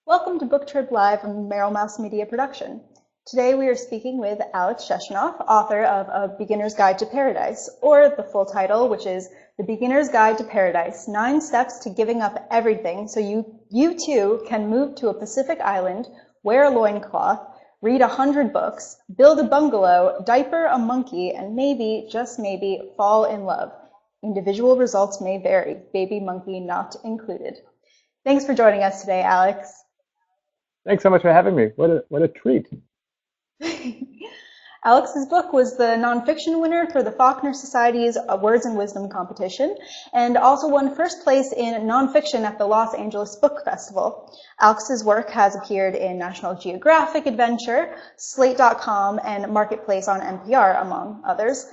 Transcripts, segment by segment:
Welcome to BookTrib Live, a Merrill Mouse Media production. Today we are speaking with Alex Sheshunoff, author of A Beginner's Guide to Paradise, or the full title, which is The Beginner's Guide to Paradise, 9 Steps to Giving Up Everything so you too can move to a Pacific island, wear a loincloth, read 100 books, build a bungalow, diaper a monkey, and maybe, just maybe, fall in love. Individual results may vary, baby monkey not included. Thanks for joining us today, Alex. Thanks so much for having me. What a treat. Alex's book was the nonfiction winner for the Faulkner Society's Words and Wisdom competition and also won first place in nonfiction at the Los Angeles Book Festival. Alex's work has appeared in National Geographic Adventure, Slate.com, and Marketplace on NPR, among others.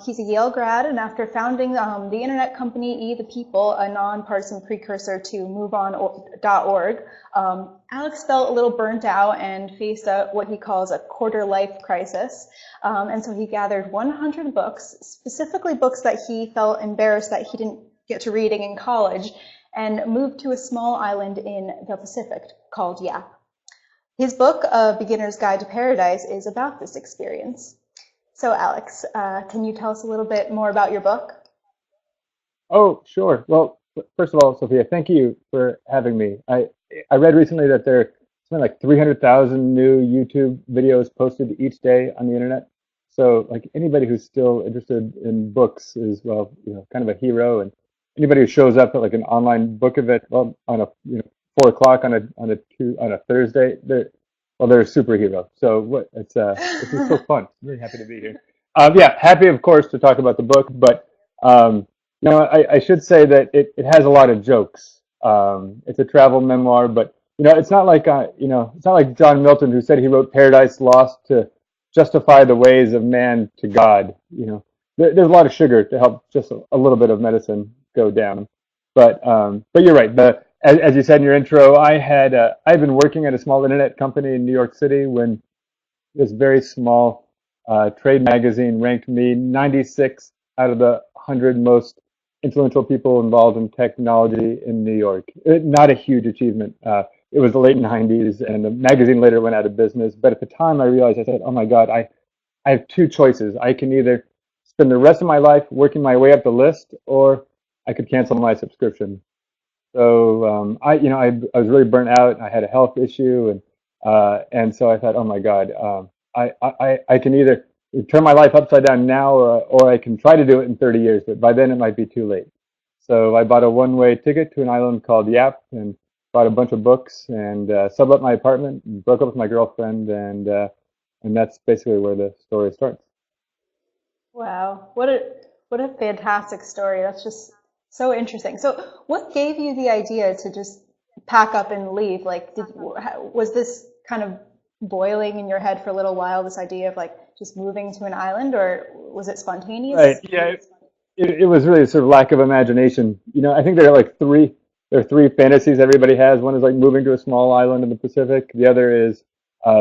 He's a Yale grad, and after founding the internet company The People, a nonpartisan precursor to MoveOn.org, Alex felt a little burnt out and faced what he calls a quarter-life crisis. And so he gathered 100 books, specifically books that he felt embarrassed that he didn't get to reading in college, and moved to a small island in the Pacific called Yap. His book, A Beginner's Guide to Paradise, is about this experience. So, Alex, can you tell us a little bit more about your book? Oh, sure. Well, first of all, Sophia, thank you for having me. I read recently that there are something like 300,000 new YouTube videos posted each day on the internet. So, like anybody who's still interested in books is, well, kind of a hero. And anybody who shows up at like an online book event, well, on a 4 o'clock on a Thursday, they're a superhero. So this is so fun. I'm really happy to be here. Yeah, happy of course to talk about the book, but I should say that it has a lot of jokes. It's a travel memoir, but it's not like it's not like John Milton, who said he wrote Paradise Lost to justify the ways of man to God. There's a lot of sugar to help just a little bit of medicine go down. But you're right. As you said in your intro, I've been working at a small internet company in New York City when this very small trade magazine ranked me 96 out of the 100 most influential people involved in technology in New York. Not a huge achievement. It was the late 90s, and the magazine later went out of business. But at the time, I realized, I said, oh my God, I have two choices. I can either spend the rest of my life working my way up the list, or I could cancel my subscription. So I was really burnt out. I had a health issue, and so I thought, oh my God, I can either turn my life upside down now, or I can try to do it in 30 years, but by then it might be too late. So I bought a one-way ticket to an island called Yap and bought a bunch of books and sublet my apartment, and broke up with my girlfriend, and that's basically where the story starts. Wow, what a fantastic story. That's just so interesting. So, what gave you the idea to just pack up and leave? Like, was this kind of boiling in your head for a little while, this idea of like just moving to an island, or was it spontaneous? Right. Yeah. It was really sort of lack of imagination. I think there are three fantasies everybody has. One is like moving to a small island in the Pacific. The other is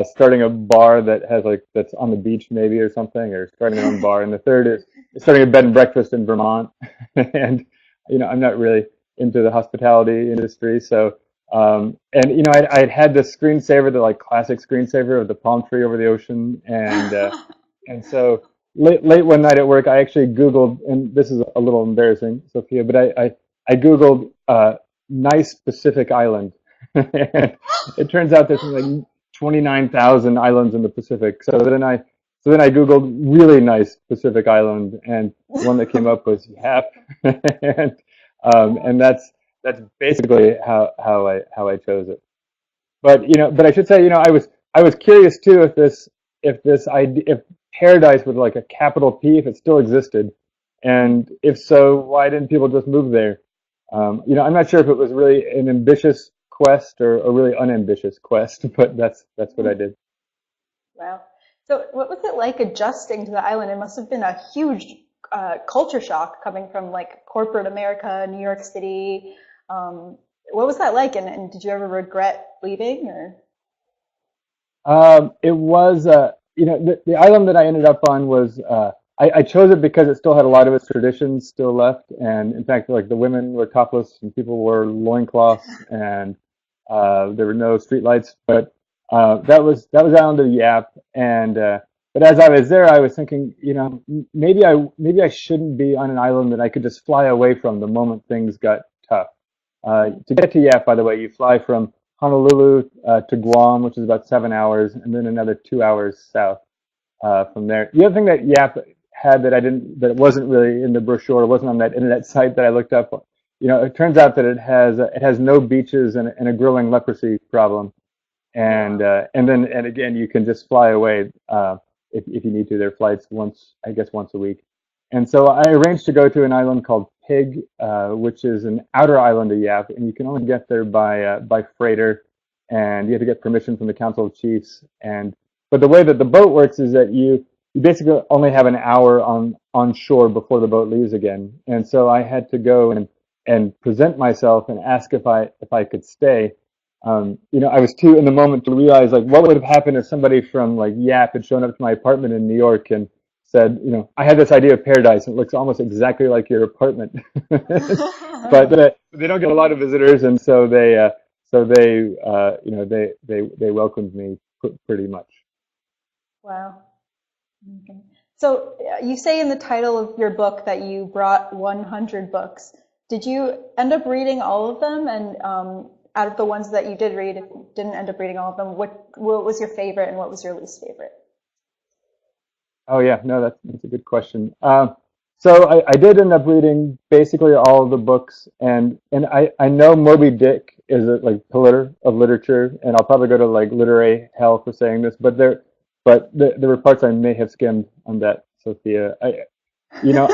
starting a bar that's on the beach maybe or something, or starting your own bar. And the third is starting a bed and breakfast in Vermont. And I'm not really into the hospitality industry, so I'd had this screensaver, the like classic screensaver of the palm tree over the ocean, and so late one night at work, I actually Googled, and this is a little embarrassing, Sophia, but I Googled nice Pacific island, and it turns out there's like 29,000 islands in the Pacific. So then I Googled really nice Pacific island, and the one that came up was Yap, and that's basically how I chose it. But I should say, I was curious too if paradise with like a capital P, if it still existed, and if so, why didn't people just move there? I'm not sure if it was really an ambitious quest or a really unambitious quest, but that's what I did. Wow. So, what was it like adjusting to the island? It must have been a huge culture shock coming from like corporate America, New York City. What was that like? And did you ever regret leaving? Or It was, the island that I ended up on was, I chose it because it still had a lot of its traditions still left. And in fact, like the women were topless and people wore loincloths. And There were no streetlights, but that was out on the Yap, and but as I was there, I was thinking, maybe I shouldn't be on an island that I could just fly away from the moment things got tough. To get to Yap, by the way, you fly from Honolulu to Guam, which is about 7 hours, and then another 2 hours south from there. The other thing that Yap had that wasn't really in the brochure, wasn't on that internet site that I looked up. It turns out that it has no beaches and a growing leprosy problem, and again, you can just fly away if you need to. There are flights I guess once a week, and so I arranged to go to an island called Pig, which is an outer island of Yap, and you can only get there by freighter, and you have to get permission from the Council of Chiefs. But the way that the boat works is that you basically only have an hour on shore before the boat leaves again, and so I had to go and present myself and ask if I could stay. I was too in the moment to realize like what would have happened if somebody from like Yap had shown up to my apartment in New York and said, I had this idea of paradise and it looks almost exactly like your apartment, but they don't get a lot of visitors, and so they welcomed me pretty much. Wow. Okay. So you say in the title of your book that you brought 100 books. Did you end up reading all of them? And out of the ones that you did read, if you didn't end up reading all of them, what was your favorite and what was your least favorite? Oh yeah, no, that's a good question. So I did end up reading basically all of the books, and I know Moby Dick is a like pillar of literature, and I'll probably go to like literary hell for saying this, but there were parts I may have skimmed on that, Sophia. I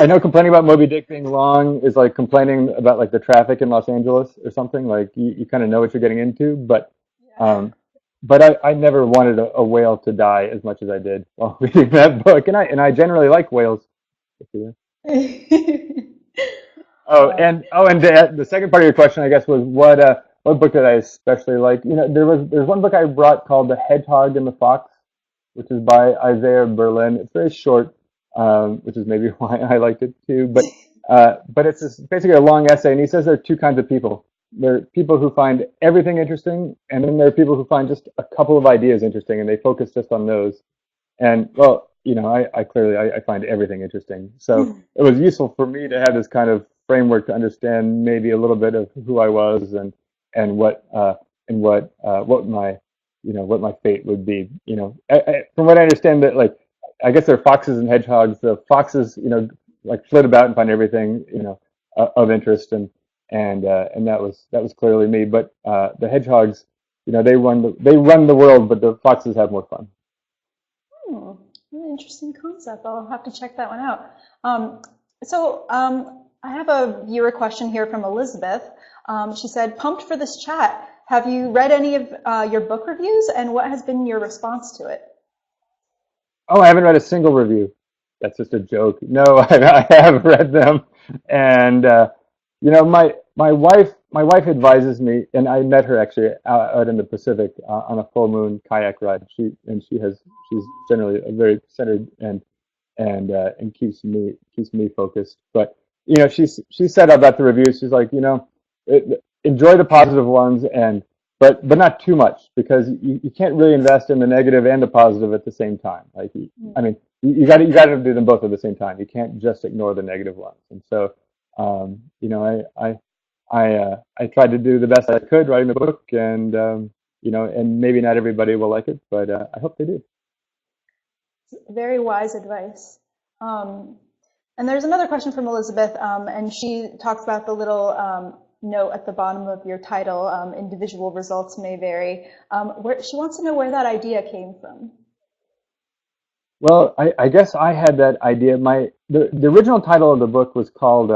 know complaining about Moby Dick being long is like complaining about like the traffic in Los Angeles or something. Like you kind of know what you're getting into, Yeah. um, but I never wanted a whale to die as much as I did while reading that book, and I generally like whales. Sophia. And the second part of your question, I guess, was what book did I especially like? There's one book I brought called The Hedgehog and the Fox, which is by Isaiah Berlin. It's very short, which is maybe why I liked it too. But it's basically a long essay, and he says there are two kinds of people. There are people who find everything interesting, and then there are people who find just a couple of ideas interesting, and they focus just on those. And well, I clearly I find everything interesting. So it was useful for me to have this kind of framework to understand maybe a little bit of who I was and what my fate would be. From what I understand, that like I guess there are foxes and hedgehogs. The foxes, like flit about and find everything, of interest, and that was clearly me. But the hedgehogs, they run the world, but the foxes have more fun. Hmm, really interesting concept. I'll have to check that one out. So I have a viewer question here from Elizabeth. She said, "Pumped for this chat. Have you read any of your book reviews, and what has been your response to it?" Oh, I haven't read a single review. That's just a joke. No, I have read them, and my wife advises me, and I met her actually out in the Pacific on a full moon kayak ride. She's generally a very centered and keeps me focused. But she said about the reviews, she's like, enjoy the positive ones, but not too much, because you can't really invest in the negative and the positive at the same time. Like I mean, you got to do them both at the same time. You can't just ignore the negative ones. And so I tried to do the best I could writing the book, and maybe not everybody will like it, but I hope they do. Very wise advice. Um, and there's another question from Elizabeth, and she talks about the little note at the bottom of your title, individual results may vary. Where she wants to know where that idea came from. Well, I guess I had that idea. The original title of the book was called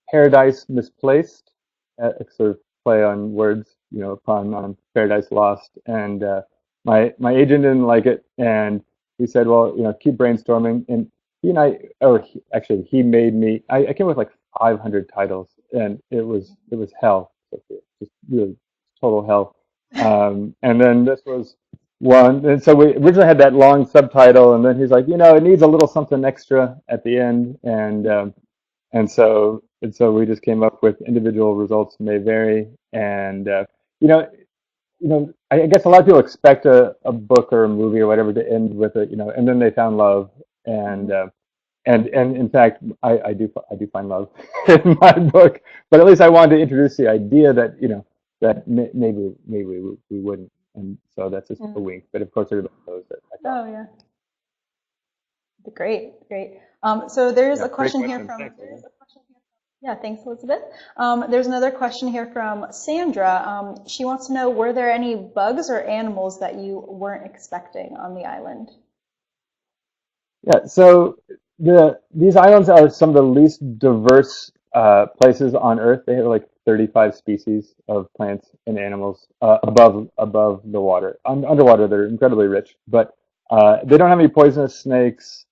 Paradise Misplaced, a sort of play on words, pun on Paradise Lost. And my agent didn't like it, and he said, "Well, keep brainstorming." And actually, he made me. I came with like 500 titles, and it was hell. Just really total hell. And then this was one, and so we originally had that long subtitle, and then he's like, it needs a little something extra at the end, and so we just came up with individual results may vary, and you know, I guess a lot of people expect a book or a movie or whatever to end with a, and then they found love, and and in fact, I do find love in my book, but at least I wanted to introduce the idea that that maybe we wouldn't, and so that's just a Mm. wink. But of course, everybody knows that I thought. Oh, yeah. Great, great. So there's Yeah, a great question here question. from, Thanks, Elizabeth. yeah, thanks, Elizabeth. There's another question here from Sandra. She wants to know, were there any bugs or animals that you weren't expecting on the island? Yeah, so these islands are some of the least diverse places on Earth. They have like 35 species of plants and animals above the water. Underwater, they're incredibly rich, but they don't have any poisonous snakes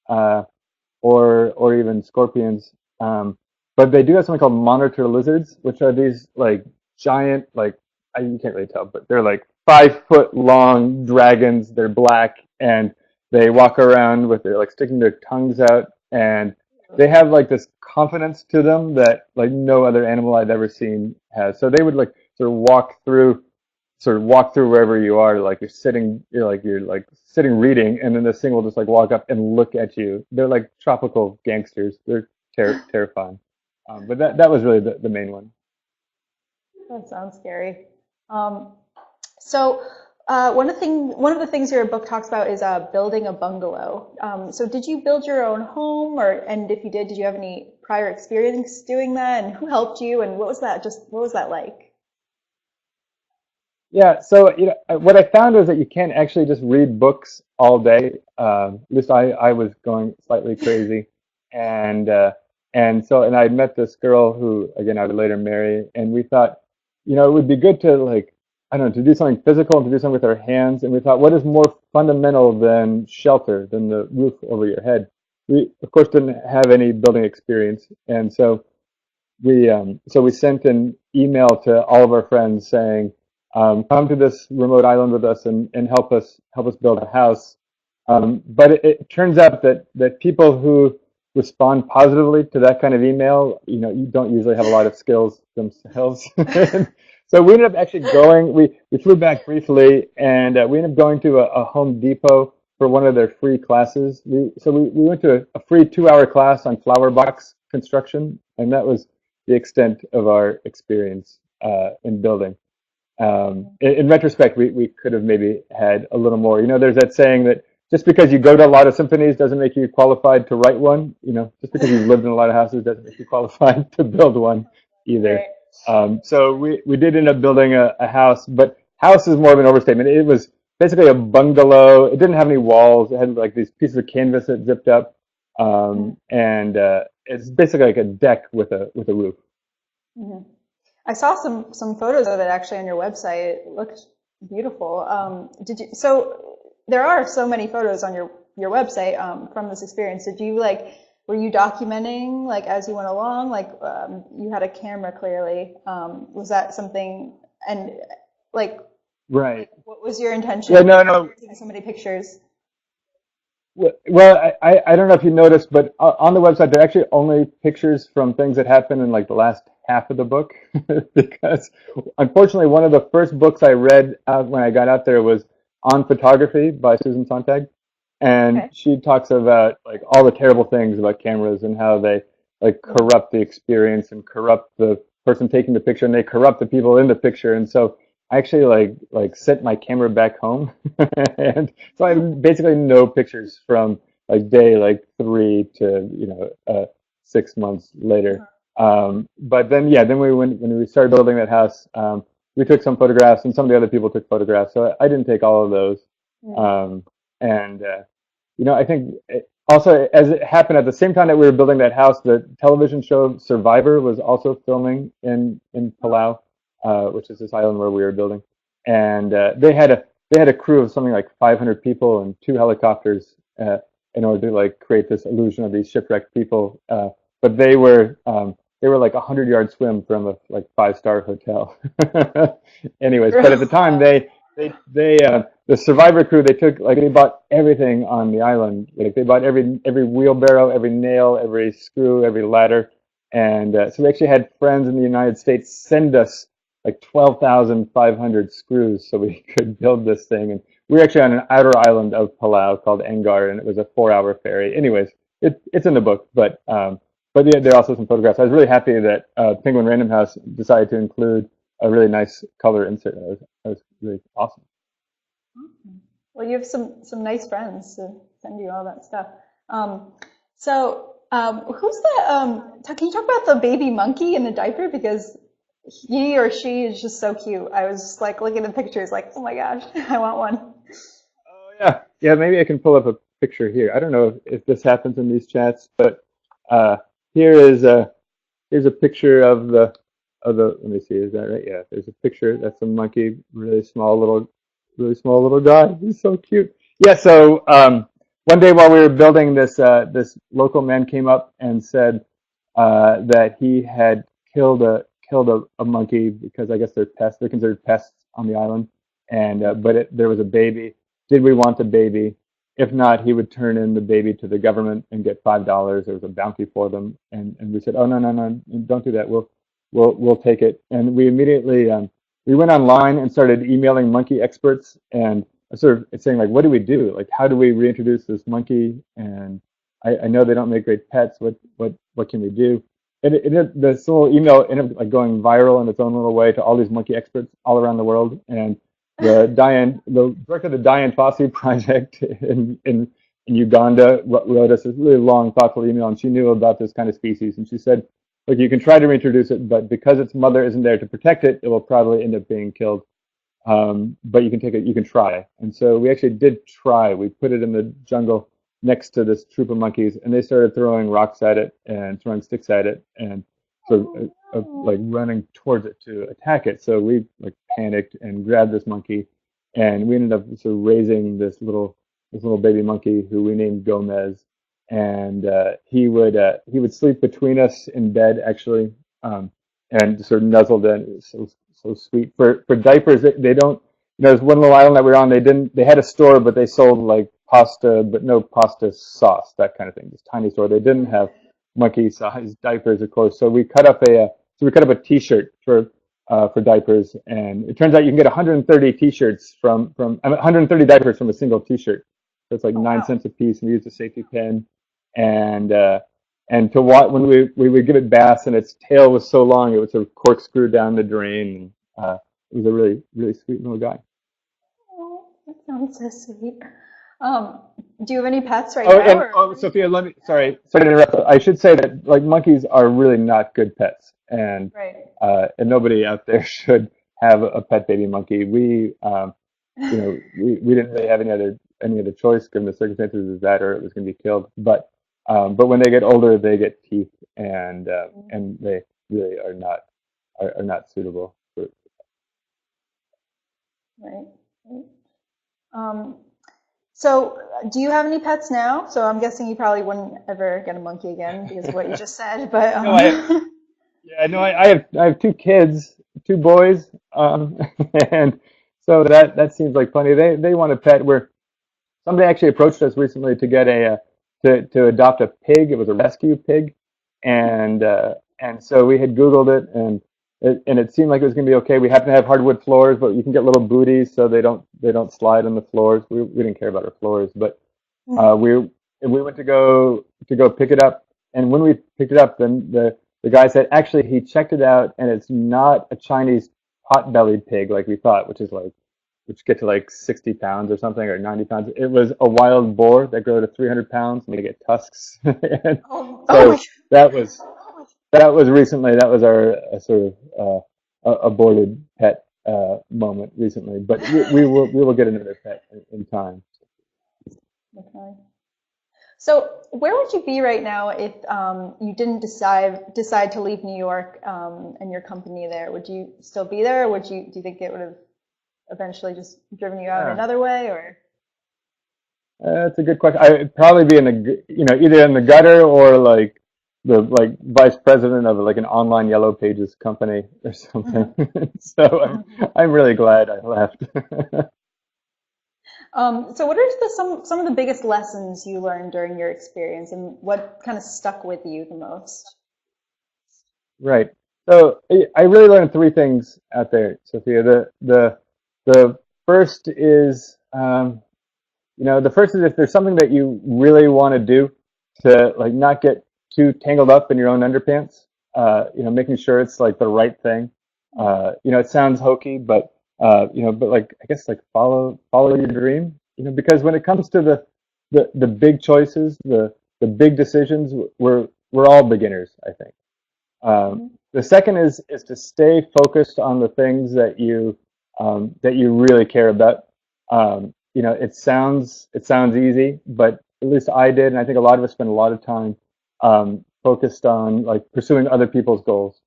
or even scorpions. But they do have something called monitor lizards, which are these like giant, like you can't really tell, but they're like 5 foot long dragons. They're black and they walk around with their like sticking their tongues out, and they have like this confidence to them that like no other animal I've ever seen has. So they would like sort of walk through wherever you are, like you're like sitting reading, and then this thing will just like walk up and look at you. They're like tropical gangsters. They're terrifying. But that was really the main one. That sounds scary. Um, so one of the things your book talks about is building a bungalow. So did you build your own home, and if you did you have any prior experience doing that, and who helped you, and what was that like? Yeah, so what I found was that you can't actually just read books all day. At least I was going slightly crazy, and and I met this girl who again I would later marry, and we thought, it would be good to like I don't know to do something physical and to do something with our hands, and we thought, what is more fundamental than shelter, than the roof over your head? We of course didn't have any building experience, and so we sent an email to all of our friends saying, come to this remote island with us and help us build a house. But it turns out that people who respond positively to that kind of email, you don't usually have a lot of skills themselves. So we ended up actually going. We flew back briefly, and we ended up going to a Home Depot for one of their free classes. We went to a free 2 hour class on flower box construction, and that was the extent of our experience in building. In retrospect, we could have maybe had a little more. There's that saying that just because you go to a lot of symphonies doesn't make you qualified to write one. Just because you've lived in a lot of houses doesn't make you qualified to build one either. Right. So we did end up building a house, but house is more of an overstatement. It was basically a bungalow. It didn't have any walls. It had like these pieces of canvas that zipped up, and it's basically like a deck with a roof. Mhm. I saw some photos of it actually on your website. It looked beautiful. So there are so many photos on your website from this experience. Did you were you documenting like as you went along? Like you had a camera clearly. Was that something? And like Right. what was your intention Yeah. of No. No. taking so many pictures? Well, I don't know if you noticed, but on the website there are actually only pictures from things that happened in like the last half of the book, because unfortunately one of the first books I read when I got out there was On Photography by Susan Sontag, and Okay. she talks about like all the terrible things about cameras and how they like Mm. corrupt the experience and corrupt the person taking the picture and they corrupt the people in the picture. And so I actually like sent my camera back home, and so I have basically no pictures from like day like 3 to 6 months later. But then yeah, then when we started building that house, we took some photographs and some of the other people took photographs. So I didn't take all of those. Mm. Um, and I think also as it happened at the same time that we were building that house, the television show Survivor was also filming in Palau, which is this island where we were building, and they had a crew of something like 500 people and 2 helicopters in order to like create this illusion of these shipwrecked people. But they were like 100-yard swim from a like 5-star hotel. Anyways, but at the time Wow. they the Survivor crew, they bought everything on the island. Like they bought every wheelbarrow, every nail, every screw, every ladder, and so we actually had friends in the United States send us like 12,500 screws so we could build this thing. And we were actually on an outer island of Palau called Engar, and it was a 4-hour ferry. Anyways, it's in the book, but yeah, there are also some photographs. I was really happy that Penguin Random House decided to include a really nice color insert. That was really awesome. Awesome. Well, you have some nice friends to send you all that stuff. Um, who's the can you talk about the baby monkey in the diaper? Because he or she is just so cute. I was just like looking at the pictures, like, oh my gosh, I want one. Oh yeah, yeah. Maybe I can pull up a picture here. I don't know if this happens in these chats, but uh, here is a here's a picture of the. Let me see. Is that right? Yeah. There's a picture. That's a monkey. Really small little guy. He's so cute. Yeah. So one day while we were building this, this local man came up and said that he had killed a monkey because I guess they're pests. They're considered pests on the island, and there was a baby. Did we want the baby? If not, he would turn in the baby to the government and get $5. There was a bounty for them, and we said, oh no, don't do that. We'll take it. And we immediately we went online and started emailing monkey experts and sort of saying like, what do we do? Like, how do we reintroduce this monkey? And I know they don't make great pets. What can we do? This little email ended up like going viral in its own little way to all these monkey experts all around the world. And the director of the Dian Fossey project in Uganda wrote us a really long, thoughtful email, and she knew about this kind of species. And she said, look, you can try to reintroduce it, but because its mother isn't there to protect it, it will probably end up being killed. But you can take it, you can try. And so we actually did try. We put it in the jungle next to this troop of monkeys, and they started throwing rocks at it and throwing sticks at it, and so like running towards it to attack it. So we like panicked and grabbed this monkey, and we ended up sort of raising this little baby monkey who we named Gomez, and he would sleep between us in bed actually, and sort of nuzzled in. It was so sweet. For diapers, they don't. You know, there's one little island that we were on. They had a store, but they sold like pasta, but no pasta sauce, that kind of thing. This tiny store. They didn't have monkey-sized diapers, of course. So we cut up a T-shirt for diapers, and it turns out you can get 130 T-shirts from 130 diapers from a single T-shirt. So it's like Oh, 9 cents wow. a piece. And we used a safety pin, and to watch when we would give it baths, and its tail was so long, it would sort of corkscrew down the drain. It was a really sweet little guy. Oh, that sounds so sweet. Um, do you have any pets right Oh, now, and or? oh, Sophia, sorry to interrupt. I should say that like monkeys are really not good pets, Right. and nobody out there should have a pet baby monkey. We didn't really have any other choice given the circumstances of that, or it was going to be killed. But when they get older, they get teeth, and they really are not suitable for. Right. Right. Um, so, do you have any pets now? So I'm guessing you probably wouldn't ever get a monkey again because of what you just said. But No, yeah, no, I have two kids, two boys, and so that seems like funny. They want a pet. Where somebody actually approached us recently to get to adopt a pig. It was a rescue pig, and so we had Googled it, and it seemed like it was going to be okay. We happen to have hardwood floors, but you can get little booties so they don't slide on the floors. We didn't care about our floors, but Mhm. we went to go pick it up, and when we picked it up, then the guy said actually he checked it out, and it's not a Chinese pot-bellied pig like we thought, which get to like 60 pounds or something, or 90 pounds. It was a wild boar that grow to 300 pounds, and they get tusks. And Oh my so that was that was recently. That was our sort of aborted pet moment recently. But we will get another pet in time. Okay. So, where would you be right now if you didn't decide to leave New York and your company there? Would you still be there, or do you think it would have eventually just driven you out Yeah. another way, or? That's a good question. I'd probably be in either in the gutter or like the like vice president of like an online yellow pages company or something. So I'm really glad I left. So, what are some of the biggest lessons you learned during your experience, and what kind of stuck with you the most? Right. So I really learned three things out there, Sophia. The first is the first is if there's something that you really want to do, to like not get too tangled up in your own underpants. Making sure it's like the right thing. It sounds hokey, but like I guess like follow your dream. Because when it comes to the big choices, the big decisions, we're all beginners, I think. The second is to stay focused on the things that you really care about. It sounds easy, but at least I did, and I think a lot of us spend a lot of time focused on like pursuing other people's goals.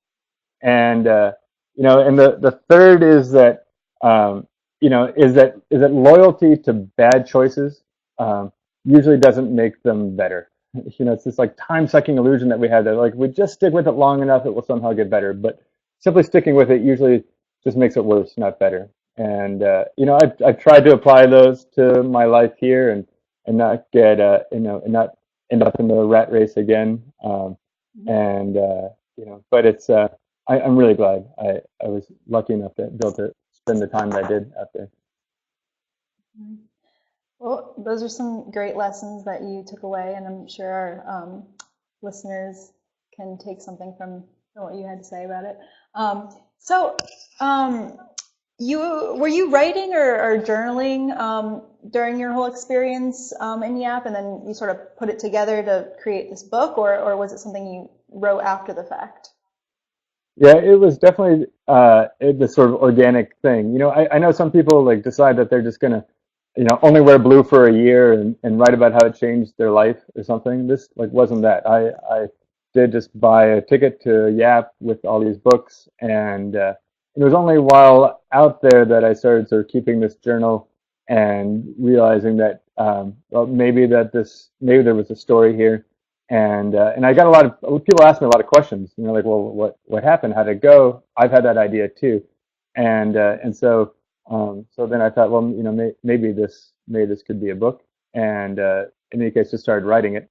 And the third is that is that loyalty to bad choices usually doesn't make them better. It's this like time-sucking illusion that we have that like we just stick with it long enough, it will somehow get better. But simply sticking with it usually just makes it worse, not better. And I've tried to apply those to my life here, and not get and not end up in the rat race again. And but I'm really glad I was lucky enough to be able to spend the time that I did out there. Well, those are some great lessons that you took away, and I'm sure our listeners can take something from what you had to say about it. So, were you writing or journaling during your whole experience in Yap, and then you sort of put it together to create this book, or was it something you wrote after the fact? Yeah, it was definitely the sort of organic thing. I know some people like decide that they're just gonna, only wear blue for a year and write about how it changed their life or something. This like wasn't that. I did just buy a ticket to Yap with all these books, and it was only while out there that I started sort of keeping this journal and realizing that well, maybe there was a story here. And I got a lot of people ask me a lot of questions, like, well, what happened? How'd it go? I've had that idea too. And so then I thought, well, maybe this could be a book. And in any case, just started writing it.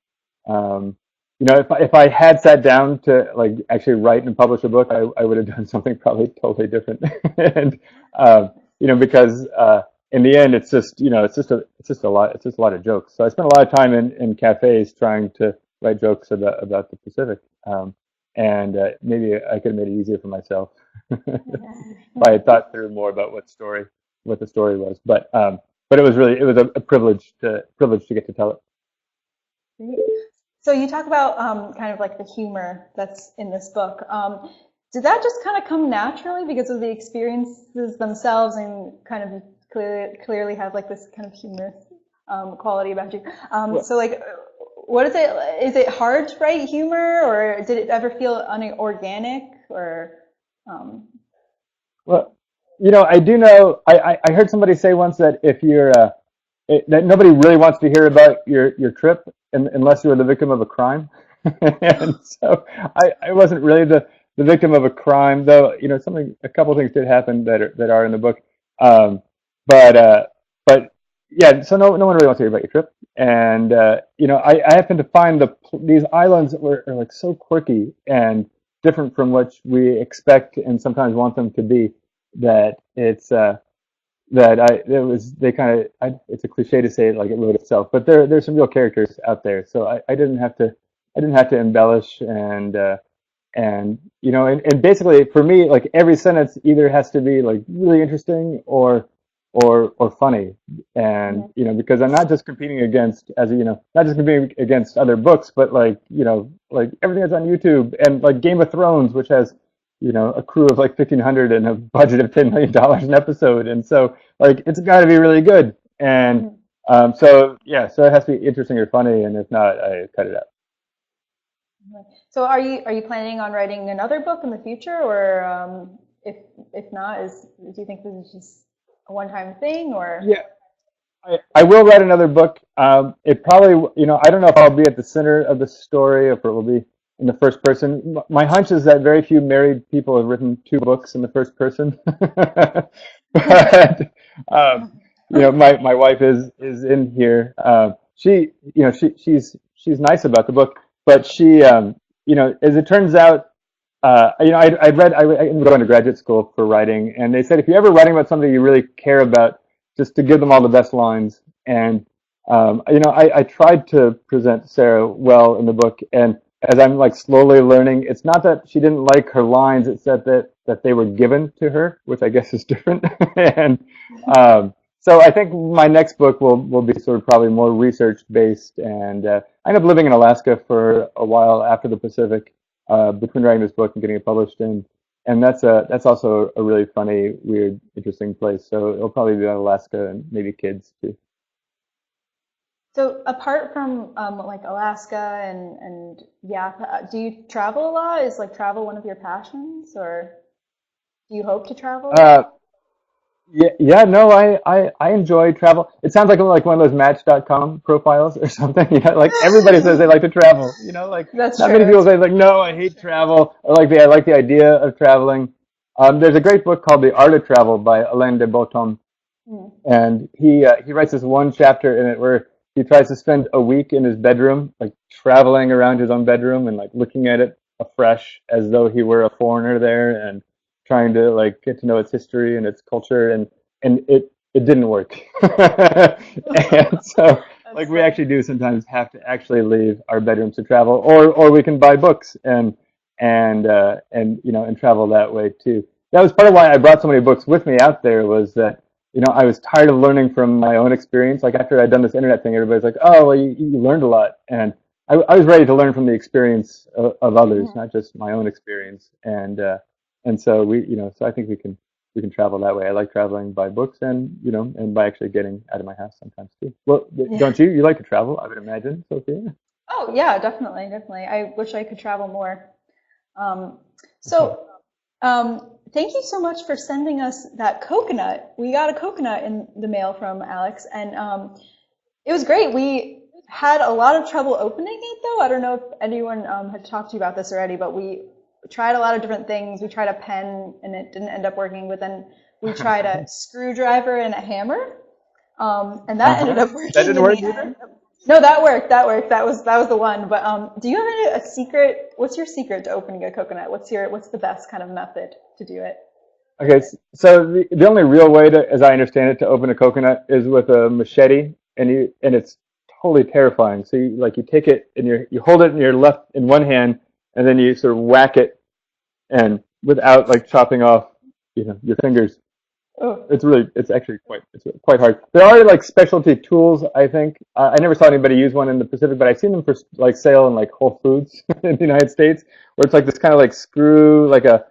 If I had sat down to like actually write and publish a book, I would have done something probably totally different. And because in the end, it's just a lot of jokes. So I spent a lot of time in cafes trying to write jokes about the Pacific. And maybe I could have made it easier for myself if I had thought through more about what the story was. But it was a privilege to get to tell it. Great. So you talk about kind of like the humor that's in this book. Did that just kind of come naturally because of the experiences themselves, and kind of clearly have like this kind of humorous quality about you? So like, what is it? Is it hard to write humor, or did it ever feel unorganic, or? Well, I do know. I heard somebody say once that if you're that nobody really wants to hear about your trip unless you were the victim of a crime. And so I wasn't really the victim of a crime, though. A couple things did happen that are in the book. But yeah, so no one really wants to hear about your trip. And I happened to find these islands that are like so quirky and different from what we expect and sometimes want them to be, that it's it's a cliche to say it like it wrote itself, but there's some real characters out there, so I didn't have to embellish. And basically for me, like every sentence either has to be like really interesting or funny. And because I'm not just competing against other books, but like everything that's on YouTube, and like Game of Thrones, which has a crew of like 1,500 and a budget of $10 million an episode. And so like it's got to be really good. And so it has to be interesting or funny, and if not, I cut it out. So are you planning on writing another book in the future, or if not, do you think this is just a one-time thing, or? Yeah, I will write another book. It probably, I don't know if I'll be at the center of the story, or if it will be in the first person. My hunch is that very few married people have written 2 books in the first person. But my wife is in here. She's nice about the book, but she as it turns out, I ended up going to graduate school for writing, and they said if you're ever writing about something you really care about, just to give them all the best lines. And I tried to present Sarah well in the book, and as I'm like slowly learning, it's not that she didn't like her lines; it's that they were given to her, which I guess is different. And so I think my next book will be sort of probably more research based, and I ended up living in Alaska for a while after the Pacific, between writing this book and getting it published, and that's also a really funny, weird, interesting place. So it'll probably be about Alaska and maybe kids too. So apart from like Alaska and Yap, do you travel a lot? Is like travel one of your passions, or do you hope to travel? Uh, yeah, no, I enjoy travel. It sounds like one of those Match.com profiles or something. Like everybody says they like to travel. Like That's not many true. people That's say like, no, I hate travel. Or like I like the idea of traveling. There's a great book called The Art of Travel by Alain de Botton, true. and he writes this one chapter in it where he tries to spend a week in his bedroom, like traveling around his own bedroom and like looking at it afresh as though he were a foreigner there, and trying to like get to know its history and its culture, and it didn't work. And so like That's we funny. actually do sometimes have to actually leave our bedrooms to travel, or we can buy books and travel that way too. That was part of why I brought so many books with me out there, was that I was tired of learning from my own experience. Like after I'd done this internet thing, everybody's like, "Oh, well, you learned a lot," and I was ready to learn from the experience of others, Mhm. not just my own experience. And so so I think we can travel that way. I like traveling by books, and by actually getting out of my house sometimes too. Well, Yeah. don't you? You like to travel, I would imagine, Sophia. Oh yeah, definitely, definitely. I wish I could travel more. Um, so, thank you so much for sending us that coconut. We got a coconut in the mail from Alex, and it was great. We had a lot of trouble opening it, though. I don't know if anyone had talked to you about this already, but we tried a lot of different things. We tried a pen, and it didn't end up working. But then we tried a screwdriver and a hammer, and that ended Uh-huh. up That working didn't in the work either? end. No, that worked. That worked. That was the one. But do you have a secret? What's your secret to opening a coconut? What's the best kind of method to do it? Okay, so the only real way to, as I understand it, to open a coconut is with a machete, and it's totally terrifying. So you take it and you hold it in your left in one hand, and then you sort of whack it, and without like chopping off, your fingers. Oh, It's actually quite hard. There are like specialty tools, I think. I never saw anybody use one in the Pacific, but I've seen them for like sale in like Whole Foods in the United States, where it's like this kind of like screw, like a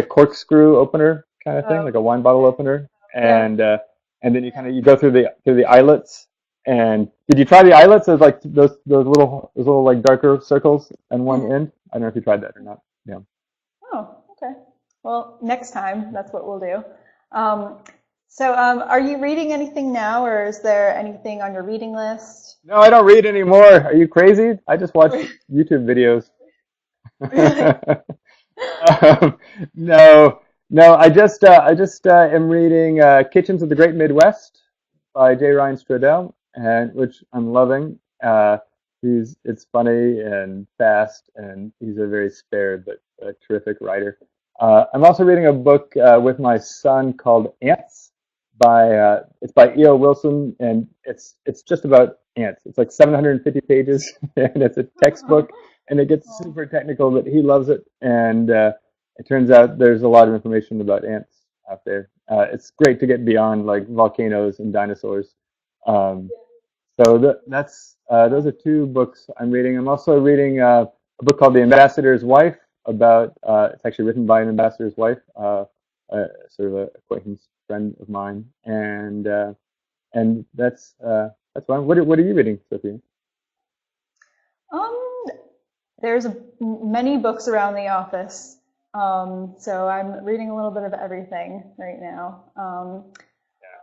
corkscrew opener kind of thing, like a wine bottle okay. opener, Yeah. and then you go through the eyelets. And did you try the eyelets? There's like those little like darker circles on one Mhm. end. I don't know if you tried that or not. Yeah. Oh, okay. Well, next time, that's what we'll do. Um, so, are you reading anything now, or is there anything on your reading list? No, I don't read anymore. Are you crazy? I just watch YouTube videos. Really? um, no, no. I just am reading Kitchens of the Great Midwest by J. Ryan Stradell, and which I'm loving. It's funny and fast, and he's a very spare but terrific writer. I'm also reading a book with my son called Ants it's by E.O. Wilson, and it's just about ants. It's like 750 pages, and it's a textbook, and it gets Oh, super technical, but he loves it. And it turns out there's a lot of information about ants out there. It's great to get beyond like volcanoes and dinosaurs. Um, so that's those are two books I'm reading. I'm also reading a book called The Ambassador's Wife, about it's actually written by an ambassador's wife, sort of an acquaintance friend of mine, and that's fine. What are you reading, Sophia? Um, there's many books around the office, so I'm reading a little bit of everything right now.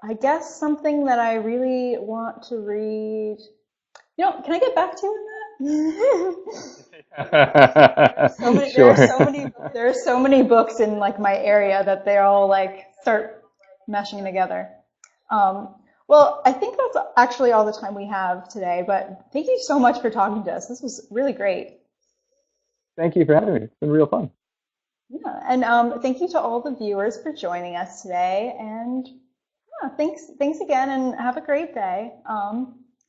I guess something that I really want to read. Can I get back to you on that? Sure. There are so many books in like my area that they all like start meshing together. Um, well, I think that's actually all the time we have today, but thank you so much for talking to us. This was really great. Thank you for having me. It's been real fun. Yeah, and thank you to all the viewers for joining us today. And yeah, thanks again, and have a great day.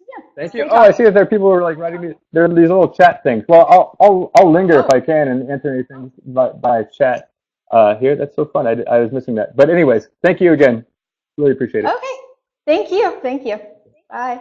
Yeah, it's Thank you. great Oh, I talking. see that there are people who are like writing me. There are these little chat things. Well, I'll linger if Oh, I can and answer anything by chat here. That's so fun. I was missing that. But anyways, thank you again. Really appreciate it. okay. Thank you. Thank you. Bye.